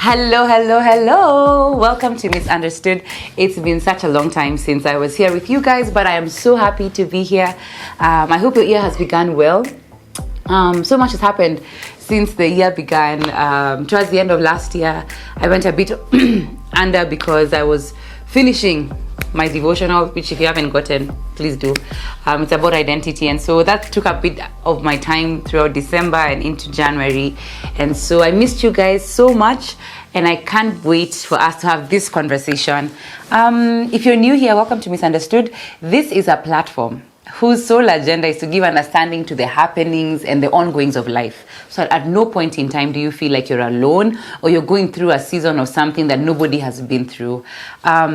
Hello, hello, hello. Welcome to Misunderstood. It's been such a long time since I was here with you guys, but I am so happy to be here. I hope your year has begun well. So much has happened since the year began. Towards the end of last year, I went a bit under because I was finishing my devotional, which if you haven't gotten, please do. It's about identity, and so that took a bit of my time throughout December and into January, and so I missed you guys so much, and I can't wait for us to have this conversation. If you're new here, welcome to Misunderstood. This is a platform whose sole agenda is to give understanding to the happenings and the ongoings of life. So at no point in time do you feel like you're alone or you're going through a season of something that nobody has been through. My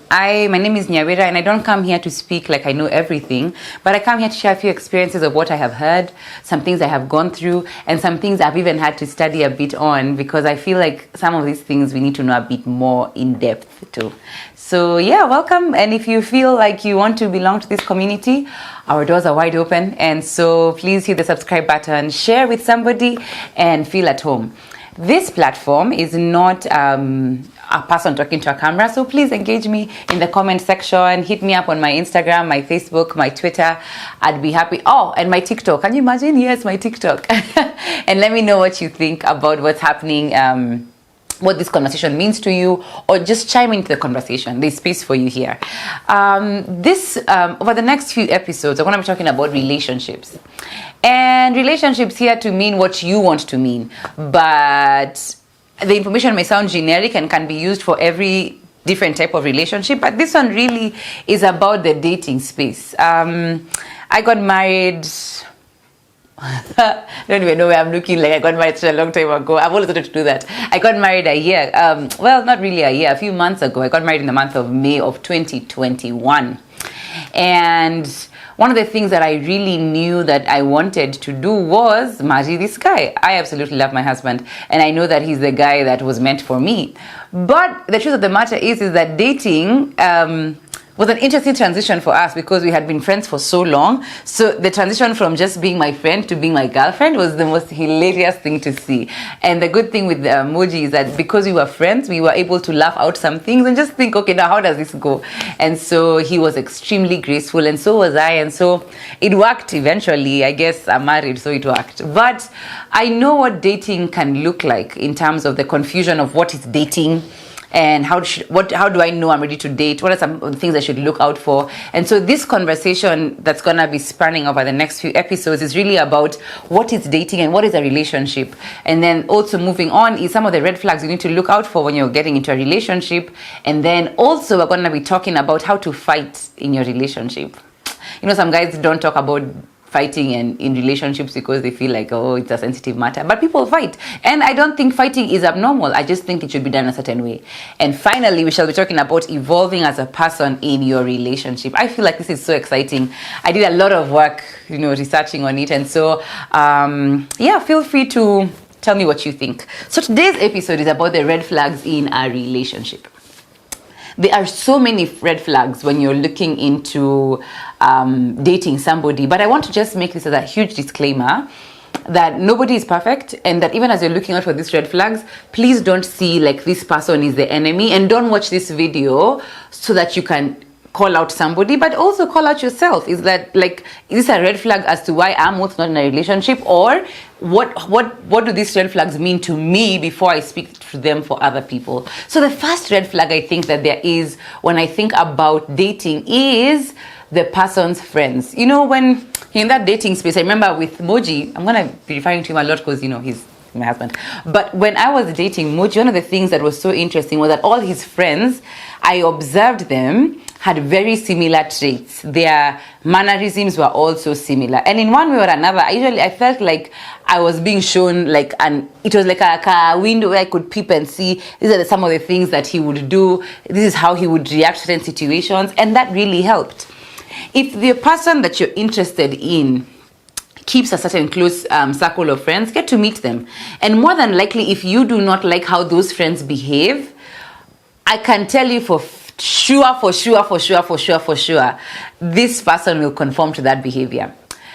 name is Nyawera, and I don't come here to speak like I know everything, but I come here to share a few experiences of what I have heard, some things I have gone through, and some things I've even had to study a bit on, because I feel like some of these things we need to know a bit more in depth too. So yeah, welcome. And if you feel like you want to belong to this community, our doors are wide open. And so please hit the subscribe button, share with somebody, and feel at home. This platform is not a person talking to a camera, so please engage me in the comment section. Hit me up on my Instagram, my Facebook, my Twitter. I'd be happy. Oh, and my TikTok. Can you imagine? Yes, my TikTok. And let me know what you think about what's happening, what this conversation means to you, or just chime into the conversation. There's space for you here. Over the next few episodes, I'm going to be talking about relationships. And relationships here to mean what you want to mean. But the information may sound generic and can be used for every different type of relationship. But this one really is about the dating space. I got married... I don't even know where I'm looking like. I got married such a long time ago. I've always wanted to do that. I got married a year. Well, not really a year. A few months ago. I got married in the month of May of 2021. And one of the things that I really knew that I wanted to do was marry this guy. I absolutely love my husband, and I know that he's the guy that was meant for me. But the truth of the matter is that dating was an interesting transition for us because we had been friends for so long. So the transition from just being my friend to being my girlfriend was the most hilarious thing to see. And the good thing with the emoji is that because we were friends, we were able to laugh out some things and just think, okay, now how does this go? And so he was extremely graceful, and so was I. And so it worked eventually. I guess I'm married, so it worked. But I know what dating can look like in terms of the confusion of what is dating, and how do I know I'm ready to date? What are some of the things I should look out for? And so this conversation that's going to be spanning over the next few episodes is really about what is dating and what is a relationship. And then also moving on is some of the red flags you need to look out for when you're getting into a relationship. And then also we're going to be talking about how to fight in your relationship. You know, some guys don't talk about fighting and in relationships because they feel like, oh, it's a sensitive matter. But people fight. And I don't think fighting is abnormal. I just think it should be done a certain way. And finally, we shall be talking about evolving as a person in your relationship. I feel like this is so exciting. I did a lot of work, researching on it. And so, feel free to tell me what you think. So today's episode is about the red flags in a relationship. There are so many red flags when you're looking into dating somebody. But I want to just make this as a huge disclaimer that nobody is perfect, and that even as you're looking out for these red flags, please don't see like this person is the enemy, and don't watch this video so that you can call out somebody, but also call out yourself. Is that like, is this a red flag as to why I'm not in a relationship, or what do these red flags mean to me before I speak to them for other people? So the first red flag I think that there is when I think about dating is the person's friends. When in that dating space, I remember with Moji, I'm going to be referring to him a lot because, he's my husband. But when I was dating Moji, one of the things that was so interesting was that all his friends, I observed them, had very similar traits. Their mannerisms were also similar. And in one way or another, I felt like I was being shown it was like a window where I could peep and see these are some of the things that he would do. This is how he would react to certain situations. And that really helped. If the person that you're interested in keeps a certain close circle of friends, get to meet them. And more than likely, if you do not like how those friends behave, I can tell you for sure, this person will conform to that behavior.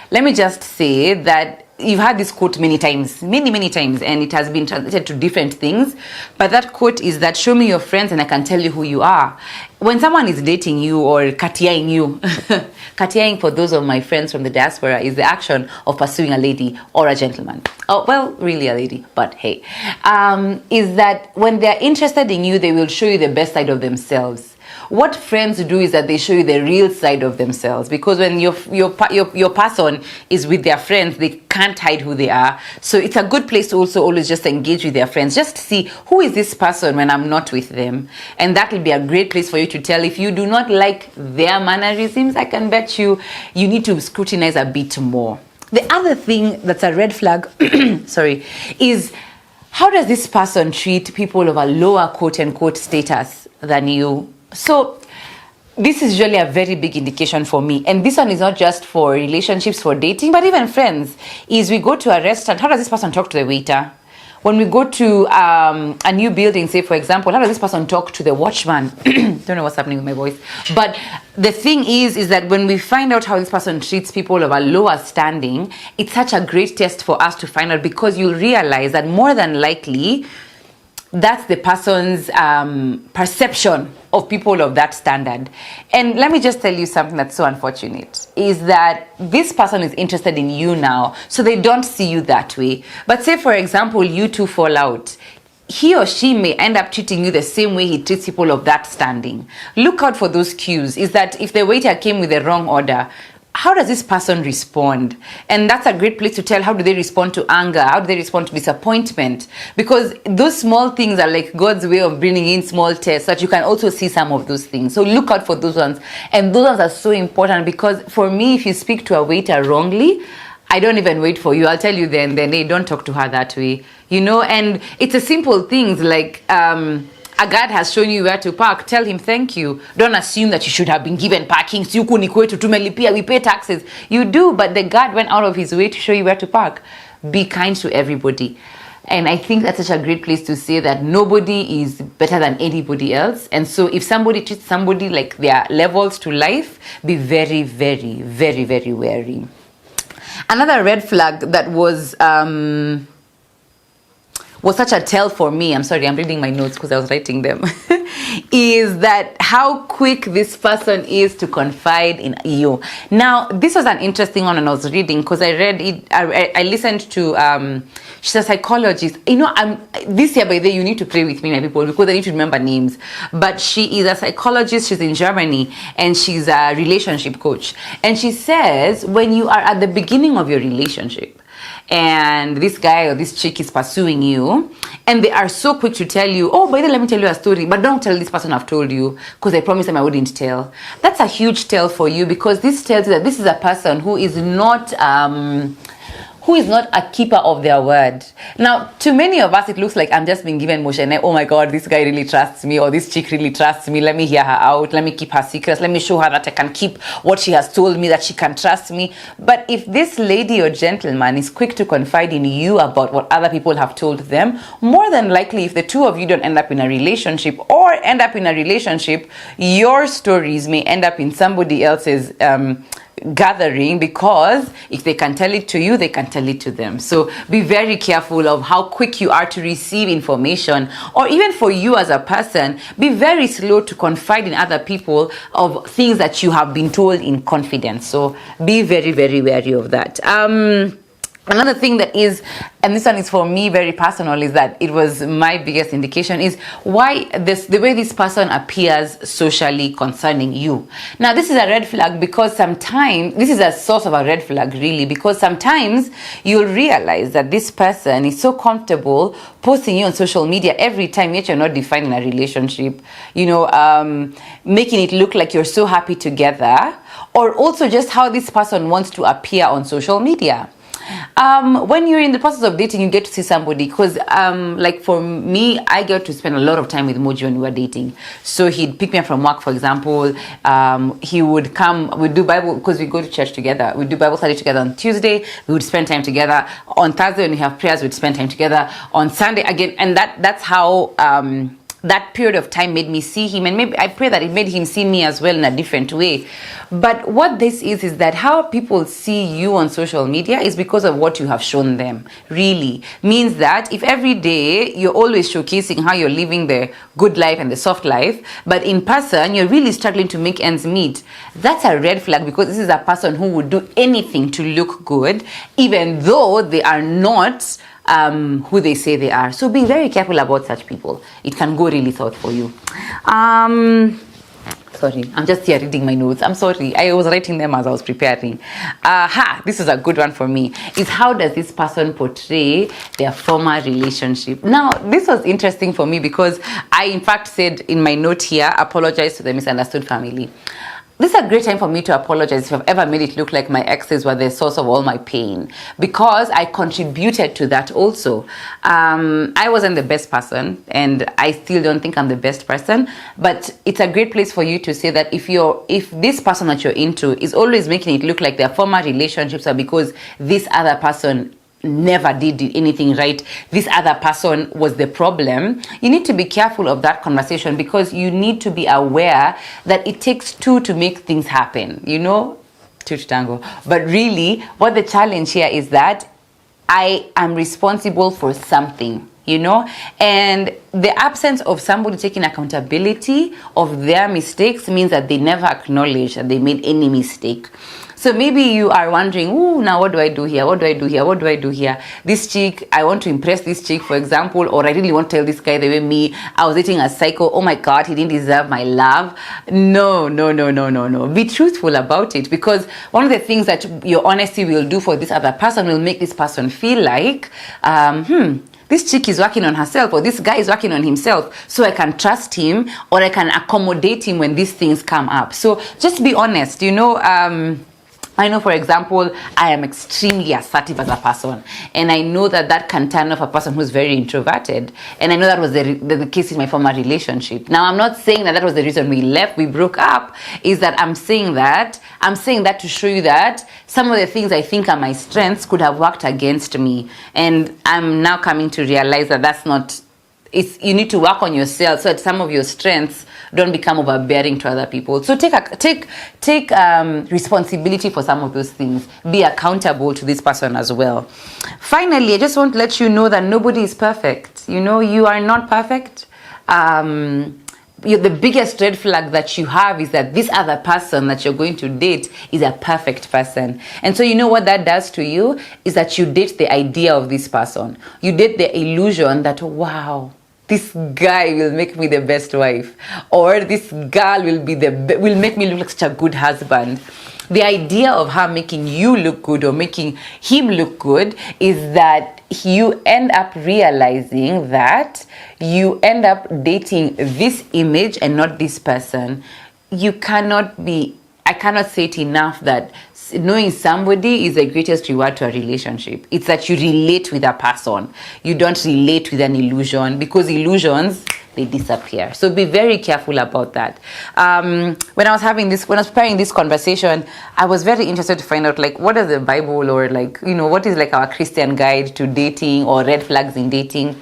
Let me just say that you've had this quote many times, many times, and it has been translated to different things. But that quote is that, show me your friends and I can tell you who you are. When someone is dating you or katiaing you, katiaing, for those of my friends from the diaspora, is the action of pursuing a lady or a gentleman. Oh, well, really a lady, but hey. Is that when they're interested in you, they will show you the best side of themselves. What friends do is that they show you the real side of themselves, because when your person is with their friends, they can't hide who they are. So it's a good place to also always just engage with their friends. Just see, who is this person when I'm not with them? And that will be a great place for you to tell. If you do not like their mannerisms, I can bet you need to scrutinize a bit more. The other thing that's a red flag, sorry, is how does this person treat people of a lower quote-unquote status than you? So this is usually a very big indication for me. And this one is not just for relationships, for dating, but even friends. Is we go to a restaurant, how does this person talk to the waiter? When we go to a new building, say for example, how does this person talk to the watchman? Don't know what's happening with my voice. But the thing is that when we find out how this person treats people of a lower standing, it's such a great test for us to find out, because you'll realize that more than likely, that's the person's perception of people of that standard. And let me just tell you something that's so unfortunate, is that this person is interested in you now, so they don't see you that way. But say, for example, you two fall out. He or she may end up treating you the same way he treats people of that standing. Look out for those cues. Is that if the waiter came with the wrong order, how does this person respond? And that's a great place to tell, how do they respond to anger? How do they respond to disappointment? Because those small things are like God's way of bringing in small tests, so that you can also see some of those things. So look out for those ones. And those ones are so important, because for me, if you speak to a waiter wrongly, I don't even wait for you. I'll tell you then, hey, don't talk to her that way. And it's a simple things like, a guard has shown you where to park, tell him thank you. Don't assume that you should have been given parking. We pay taxes. You do, but the guard went out of his way to show you where to park. Be kind to everybody. And I think that's such a great place to say that nobody is better than anybody else. And so if somebody treats somebody like their levels to life, be very, very, very, very wary. Another red flag that was such a tell for me, I'm sorry, I'm reading my notes because I was writing them, is that how quick this person is to confide in you. Now, this was an interesting one when I was reading, because I read it, I listened to, she's a psychologist. This year, by the way, you need to pray with me, my people, because I need to remember names. But she is a psychologist, she's in Germany, and she's a relationship coach. And she says, when you are at the beginning of your relationship, and this guy or this chick is pursuing you, and they are so quick to tell you, oh, by the way, let me tell you a story, but don't tell this person I've told you, because I promised them I wouldn't tell. That's a huge tell for you, because this tells you that this is a person who is not a keeper of their word. Now, to many of us, it looks like I'm just being given motion. Oh my God, this guy really trusts me, or this chick really trusts me. Let me hear her out. Let me keep her secrets. Let me show her that I can keep what she has told me, that she can trust me. But if this lady or gentleman is quick to confide in you about what other people have told them, more than likely, if the two of you don't end up in a relationship, or end up in a relationship, your stories may end up in somebody else's gathering, because if they can tell it to you, they can tell it to them. So be very careful of how quick you are to receive information, or even for you as a person, be very slow to confide in other people of things that you have been told in confidence. So be very, very wary of that. Another thing that is, and this one is for me very personal, is that it was my biggest indication, is why the way this person appears socially concerning you. Now, this is a red flag, because sometimes, this is a source of a red flag really, because sometimes you'll realize that this person is so comfortable posting you on social media every time, yet you're not defining a relationship, making it look like you're so happy together, or also just how this person wants to appear on social media. When you're in the process of dating, you get to see somebody, because like for me, I get to spend a lot of time with Moji when we were dating. So he'd pick me up from work, for example. He would come, we'd do Bible, because we go to church together. We'd do Bible study together on Tuesday. We would spend time together. On Thursday, when we have prayers, we'd spend time together. On Sunday, again, and that's how that period of time made me see him, and maybe I pray that it made him see me as well in a different way. But what this is that how people see you on social media is because of what you have shown them. Really means that if every day you're always showcasing how you're living the good life and the soft life, but in person you're really struggling to make ends meet, that's a red flag, because this is a person who would do anything to look good, even though they are not who they say they are. So be very careful about such people. It can go really south for you. Sorry, I'm just here reading my notes. I'm sorry. I was writing them as I was preparing. This is a good one for me. Is how does this person portray their former relationship? Now, this was interesting for me because I, in fact, said in my note here, apologize to the misunderstood family. This is a great time for me to apologize if I've ever made it look like my exes were the source of all my pain, because I contributed to that also. I wasn't the best person, and I still don't think I'm the best person, but it's a great place for you to say that if this person that you're into is always making it look like their former relationships are because this other person never did anything right, this other person was the problem, you need to be careful of that conversation, because you need to be aware that it takes two to make things happen, two to tango. But really, what the challenge here is that I am responsible for something, and the absence of somebody taking accountability of their mistakes means that they never acknowledge that they made any mistake. So maybe you are wondering, now what do I do here? What do I do here? What do I do here? This chick, I want to impress this chick, for example, or I really want to tell this guy the way I was dating a psycho. Oh my God, he didn't deserve my love. No. Be truthful about it, because one of the things that your honesty will do for this other person will make this person feel like, this chick is working on herself, or this guy is working on himself, so I can trust him, or I can accommodate him when these things come up. So just be honest, I know, for example, I am extremely assertive as a person, and I know that can turn off a person who's very introverted, and I know that was the case in my former relationship. Now, I'm not saying that was the reason we broke up, is that I'm saying that to show you that some of the things I think are my strengths could have worked against me, and I'm now coming to realize that that's not. You need to work on yourself so that some of your strengths don't become overbearing to other people. So take responsibility for some of those things. Be accountable to this person as well. Finally, I just want to let you know that nobody is perfect. You are not perfect. The biggest red flag that you have is that this other person that you're going to date is a perfect person. And so what that does to you is that you date the idea of this person. You date the illusion that, wow, this guy will make me the best wife, or this girl will make me look like such a good husband. The idea of her making you look good or making him look good is that you end up realizing that you end up dating this image and not this person. I cannot say it enough that knowing somebody is the greatest reward to a relationship. It's that you relate with a person. You don't relate with an illusion, because illusions, they disappear. So be very careful about that. When I was preparing this conversation, I was very interested to find out, what does the Bible, or what is our Christian guide to dating or red flags in dating?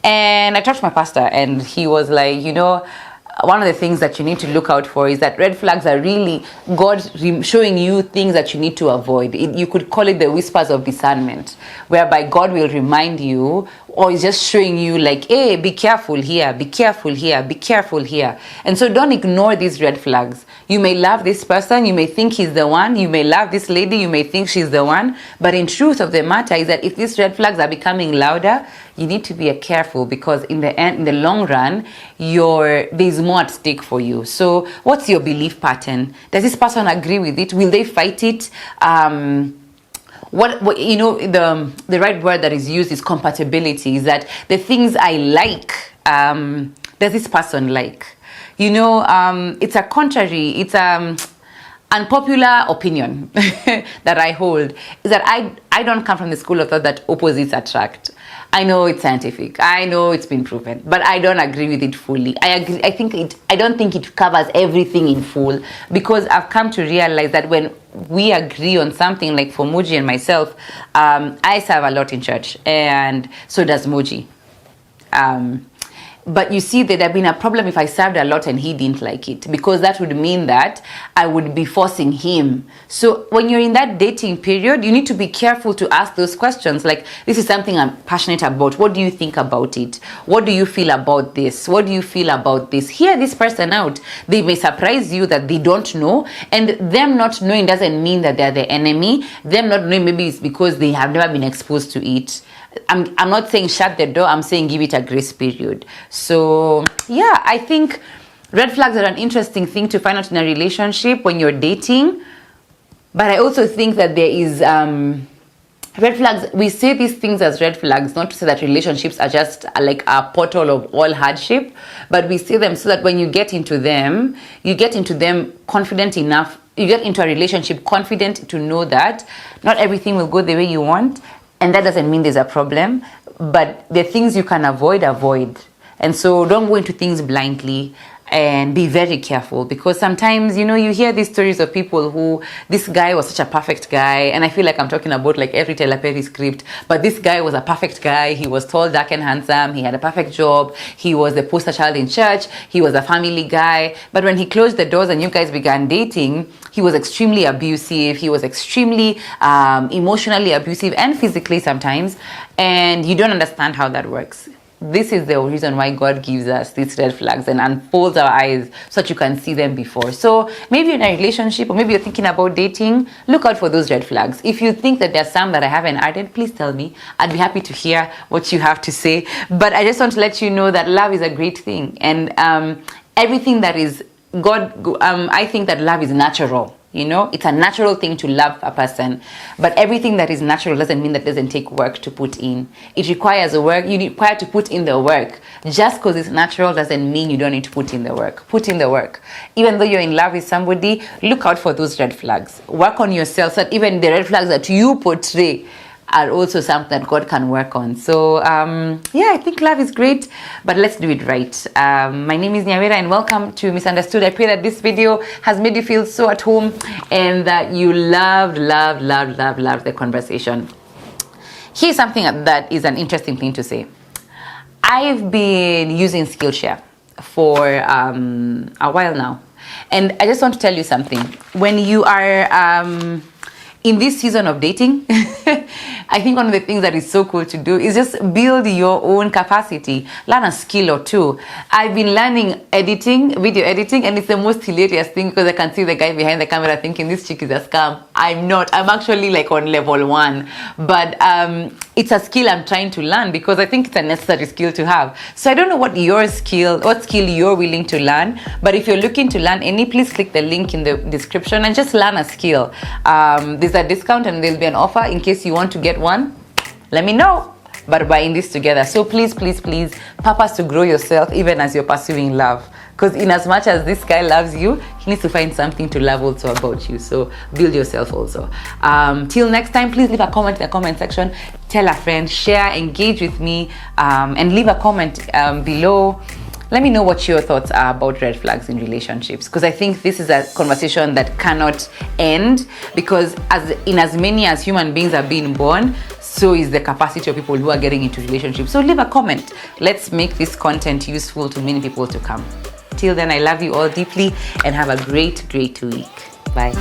And I talked to my pastor, and he was like, one of the things that you need to look out for is that red flags are really God showing you things that you need to avoid. You could call it the whispers of discernment, whereby God will remind you, or is just showing you hey, be careful here, be careful here, be careful here. And so don't ignore these red flags. You may love this person, you may think he's the one, you may love this lady, you may think she's the one, but in truth of the matter is that if these red flags are becoming louder, you need to be careful, because in the long run, there's more at stake for you. So what's your belief pattern? Does this person agree with it? Will they fight it? The right word that is used is compatibility, is that the things I like, does this person like? It's a contrary, it's unpopular opinion that I hold, is that I don't come from the school of thought that opposites attract. I know it's scientific, I know it's been proven, but I don't agree with it fully. I don't think it covers everything in full, because I've come to realize that when we agree on something, like for Moji and myself, I serve a lot in church, and so does Moji. But you see, there'd have been a problem if I served a lot and he didn't like it, because that would mean that I would be forcing him. So when you're in that dating period, you need to be careful to ask those questions. Like, this is something I'm passionate about. What do you think about it? What do you feel about this? What do you feel about this? Hear this person out. They may surprise you that they don't know, and them not knowing doesn't mean that they're the enemy. Them not knowing, maybe it's because they have never been exposed to it. I'm not saying shut the door, I'm saying give it a grace period. So yeah, I think red flags are an interesting thing to find out in a relationship when you're dating. But I also think that there is red flags. We say these things as red flags, not to say that relationships are just like a portal of all hardship, but we say them so that when you get into them confident enough. You get into a relationship confident to know that not everything will go the way you want. And that doesn't mean there's a problem, but the things you can avoid. And so don't go into things blindly, and be very careful, because sometimes, you hear these stories of people who, this guy was such a perfect guy, and I feel like I'm talking about like every Tyler Perry script, but this guy was a perfect guy. He was tall, dark, and handsome. He had a perfect job. He was the poster child in church. He was a family guy. But when he closed the doors and you guys began dating, he was extremely abusive. He was extremely emotionally abusive, and physically sometimes, and you don't understand how that works. This is the reason why God gives us these red flags and unfolds our eyes so that you can see them before. So maybe you're in a relationship, or maybe you're thinking about dating, look out for those red flags. If you think that there's some that I haven't added, please tell me. I'd be happy to hear what you have to say. But I just want to let you know that love is a great thing. And everything that is God, I think that love is natural. It's a natural thing to love a person, but everything that is natural doesn't mean that it doesn't take work to put in. It requires work. You require to put in the work. Just because it's natural doesn't mean you don't need to put in the work. Put in the work. Even though you're in love with somebody, look out for those red flags. Work on yourself so that even the red flags that you portray are also something that God can work on. So I think love is great, but let's do it right. My name is Nyawera, and welcome to Misunderstood. I pray that this video has made you feel so at home, and that you loved the conversation. Here's something that is an interesting thing to say. I've been using Skillshare for a while now, and I just want to tell you something. When you are in this season of dating, I think one of the things that is so cool to do is just build your own capacity. Learn a skill or two. I've been learning video editing, and it's the most hilarious thing, because I can see the guy behind the camera thinking this chick is a scam. I'm not. I'm actually like on level 1. But it's a skill I'm trying to learn, because I think it's a necessary skill to have. So I don't know what skill you're willing to learn, but if you're looking to learn any, please click the link in the description and just learn a skill. There's a discount and there'll be an offer in case you want to get one. Let me know. But we're in this together. So please, purpose to grow yourself even as you're pursuing love. Because in as much as this guy loves you, he needs to find something to love also about you. So build yourself also. Till next time, please leave a comment in the comment section. Tell a friend, share, engage with me, and leave a comment below. Let me know what your thoughts are about red flags in relationships, because I think this is a conversation that cannot end, because as many as human beings are being born, so is the capacity of people who are getting into relationships. So leave a comment. Let's make this content useful to many people to come. Till then, I love you all deeply, and have a great week. Bye.